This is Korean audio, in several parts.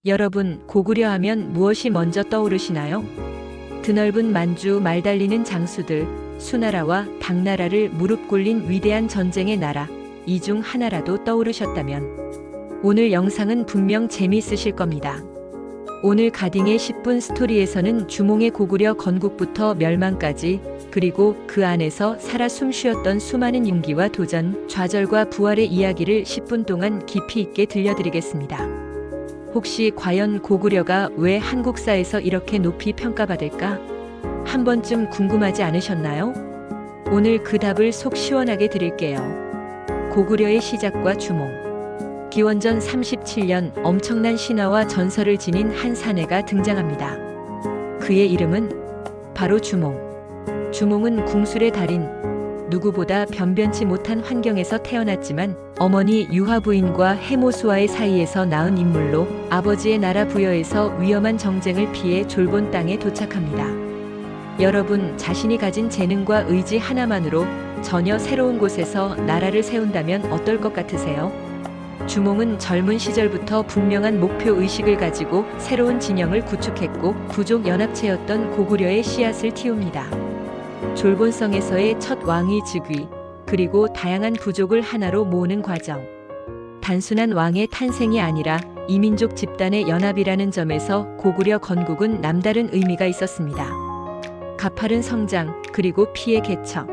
여러분, 고구려 하면 무엇이 먼저 떠오르시나요? 드넓은 만주, 말 달리는 장수들, 수나라와 당나라를 무릎 꿇린 위대한 전쟁의 나라, 이 중 하나라도 떠오르셨다면 오늘 영상은 분명 재미있으실 겁니다. 오늘 가딩의 10분 스토리에서는 주몽의 고구려 건국부터 멸망까지, 그리고 그 안에서 살아 숨쉬었던 수많은 용기와 도전, 좌절과 부활의 이야기를 10분 동안 깊이 있게 들려드리겠습니다. 혹시 과연 고구려가 왜 한국사에서 이렇게 높이 평가받을까? 한 번쯤 궁금하지 않으셨나요? 오늘 그 답을 속 시원하게 드릴게요. 고구려의 시작과 주몽. 기원전 37년 엄청난 신화와 전설을 지닌 한 사내가 등장합니다. 그의 이름은 바로 주몽. 주몽은 궁술의 달인, 누구보다 변변치 못한 환경에서 태어났지만 어머니 유화 부인과 해모수와의 사이에서 낳은 인물로 아버지의 나라 부여에서 위험한 정쟁을 피해 졸본 땅에 도착합니다. 여러분, 자신이 가진 재능과 의지 하나만으로 전혀 새로운 곳에서 나라를 세운다면 어떨 것 같으세요? 주몽은 젊은 시절부터 분명한 목표 의식을 가지고 새로운 진영을 구축했고 부족 연합체였던 고구려의 씨앗을 틔웁니다. 졸본성에서의 첫 왕위 즉위, 그리고 다양한 부족을 하나로 모으는 과정. 단순한 왕의 탄생이 아니라 이민족 집단의 연합이라는 점에서 고구려 건국은 남다른 의미가 있었습니다. 가파른 성장, 그리고 피해 개척.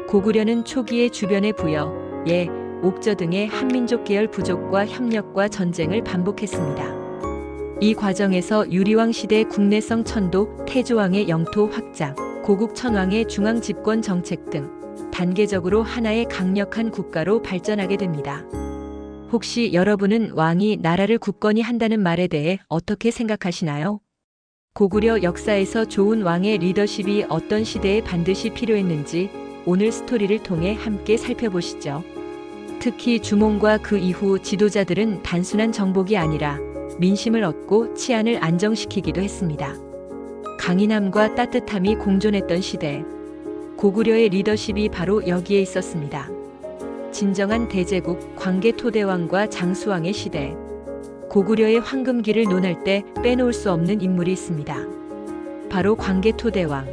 고구려는 초기에 주변의 부여, 예, 옥저 등의 한민족 계열 부족과 협력과 전쟁을 반복했습니다. 이 과정에서 유리왕 시대 국내성 천도, 태조왕의 영토 확장, 고국 천왕의 중앙 집권 정책 등 단계적으로 하나의 강력한 국가로 발전하게 됩니다. 혹시 여러분은 왕이 나라를 굳건히 한다는 말에 대해 어떻게 생각하시나요? 고구려 역사에서 좋은 왕의 리더십이 어떤 시대에 반드시 필요했는지 오늘 스토리를 통해 함께 살펴보시죠. 특히 주몽과 그 이후 지도자들은 단순한 정복이 아니라 민심을 얻고 치안을 안정시키기도 했습니다. 강인함과 따뜻함이 공존했던 시대, 고구려의 리더십이 바로 여기에 있었습니다. 진정한 대제국, 광개토대왕과 장수왕의 시대. 고구려의 황금기를 논할 때 빼놓을 수 없는 인물이 있습니다. 바로 광개토대왕.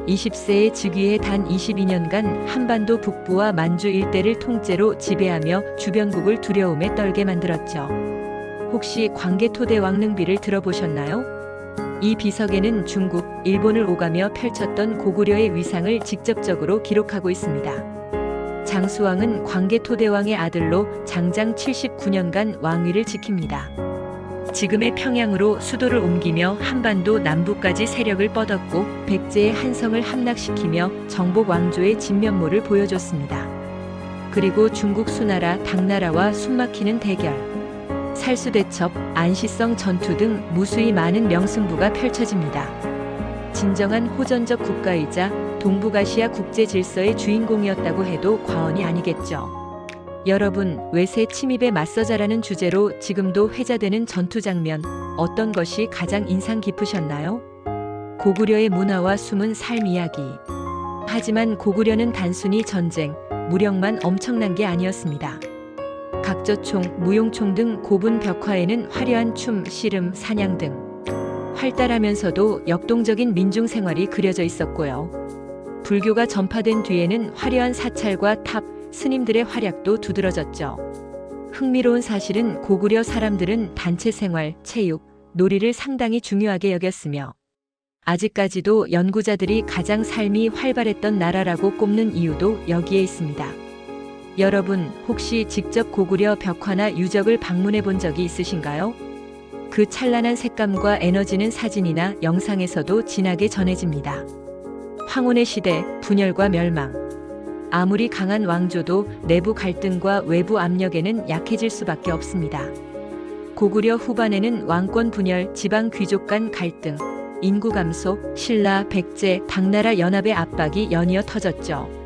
20세에 즉위해 단 22년간 한반도 북부와 만주 일대를 통째로 지배하며 주변국을 두려움에 떨게 만들었죠. 혹시 광개토대왕 능비를 들어보셨나요? 이 비석에는 중국, 일본을 오가며 펼쳤던 고구려의 위상을 직접적으로 기록하고 있습니다. 장수왕은 광개토대왕의 아들로 장장 79년간 왕위를 지킵니다. 지금의 평양으로 수도를 옮기며 한반도 남부까지 세력을 뻗었고 백제의 한성을 함락시키며 정복 왕조의 진면모를 보여줬습니다. 그리고 중국 수나라, 당나라와 숨막히는 대결, 살수대첩, 안시성 전투 등 무수히 많은 명승부가 펼쳐집니다. 진정한 호전적 국가이자 동북아시아 국제 질서의 주인공이었다고 해도 과언이 아니겠죠. 여러분, 외세 침입에 맞서자라는 주제로 지금도 회자되는 전투 장면, 어떤 것이 가장 인상 깊으셨나요? 고구려의 문화와 숨은 삶 이야기. 하지만 고구려는 단순히 전쟁, 무력만 엄청난 게 아니었습니다. 각저총, 무용총 등 고분 벽화에는 화려한 춤, 씨름, 사냥 등 활달하면서도 역동적인 민중 생활이 그려져 있었고요. 불교가 전파된 뒤에는 화려한 사찰과 탑, 스님들의 활약도 두드러졌죠. 흥미로운 사실은 고구려 사람들은 단체 생활, 체육, 놀이를 상당히 중요하게 여겼으며 아직까지도 연구자들이 가장 삶이 활발했던 나라라고 꼽는 이유도 여기에 있습니다. 여러분, 혹시 직접 고구려 벽화나 유적을 방문해 본 적이 있으신가요? 그 찬란한 색감과 에너지는 사진이나 영상에서도 진하게 전해집니다. 황혼의 시대, 분열과 멸망. 아무리 강한 왕조도 내부 갈등과 외부 압력에는 약해질 수밖에 없습니다. 고구려 후반에는 왕권 분열, 지방 귀족 간 갈등, 인구 감소, 신라, 백제, 당나라 연합의 압박이 연이어 터졌죠.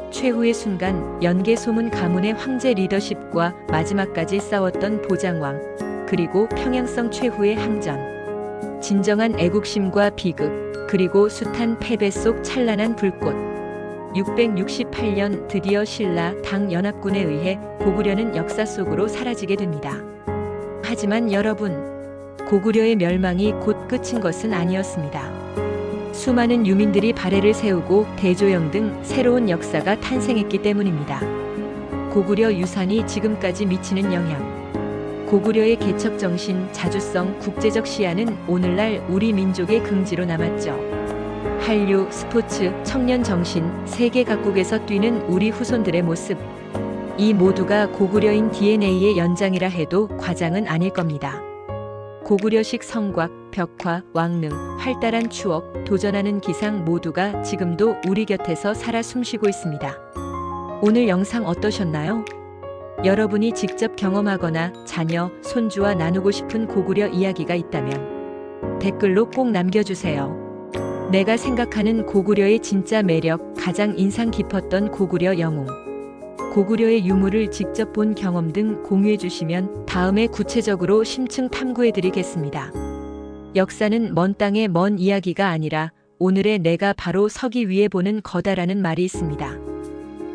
최후의 순간, 연개 소문 가문의 황제 리더십과 마지막까지 싸웠던 보장왕, 그리고 평양성 최후의 항전. 진정한 애국심과 비극, 그리고 숱한 패배 속 찬란한 불꽃. 668년 드디어 신라 당 연합군에 의해 고구려는 역사 속으로 사라지게 됩니다. 하지만 여러분, 고구려의 멸망이 곧 끝인 것은 아니었습니다. 수많은 유민들이 발해를 세우고 대조영 등 새로운 역사가 탄생했기 때문입니다. 고구려 유산이 지금까지 미치는 영향. 고구려의 개척정신, 자주성, 국제적 시야는 오늘날 우리 민족의 긍지로 남았죠. 한류, 스포츠, 청년 정신, 세계 각국에서 뛰는 우리 후손들의 모습. 이 모두가 고구려인 DNA의 연장이라 해도 과장은 아닐 겁니다. 고구려식 성곽, 벽화, 왕릉, 활달한 추억, 도전하는 기상 모두가 지금도 우리 곁에서 살아 숨쉬고 있습니다. 오늘 영상 어떠셨나요? 여러분이 직접 경험하거나 자녀, 손주와 나누고 싶은 고구려 이야기가 있다면 댓글로 꼭 남겨주세요. 내가 생각하는 고구려의 진짜 매력, 가장 인상 깊었던 고구려 영웅, 고구려의 유물을 직접 본 경험 등 공유해 주시면 다음에 구체적으로 심층 탐구해 드리겠습니다. 역사는 먼 땅의 먼 이야기가 아니라 오늘의 내가 바로 서기 위에 보는 거다라는 말이 있습니다.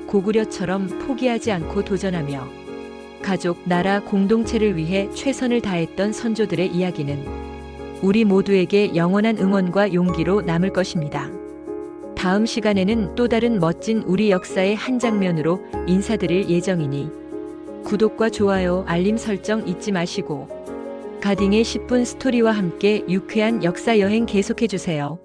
고구려처럼 포기하지 않고 도전하며 가족, 나라, 공동체를 위해 최선을 다했던 선조들의 이야기는 우리 모두에게 영원한 응원과 용기로 남을 것입니다. 다음 시간에는 또 다른 멋진 우리 역사의 한 장면으로 인사드릴 예정이니 구독과 좋아요, 알림 설정 잊지 마시고 가딩의 10분 스토리와 함께 유쾌한 역사 여행 계속해주세요.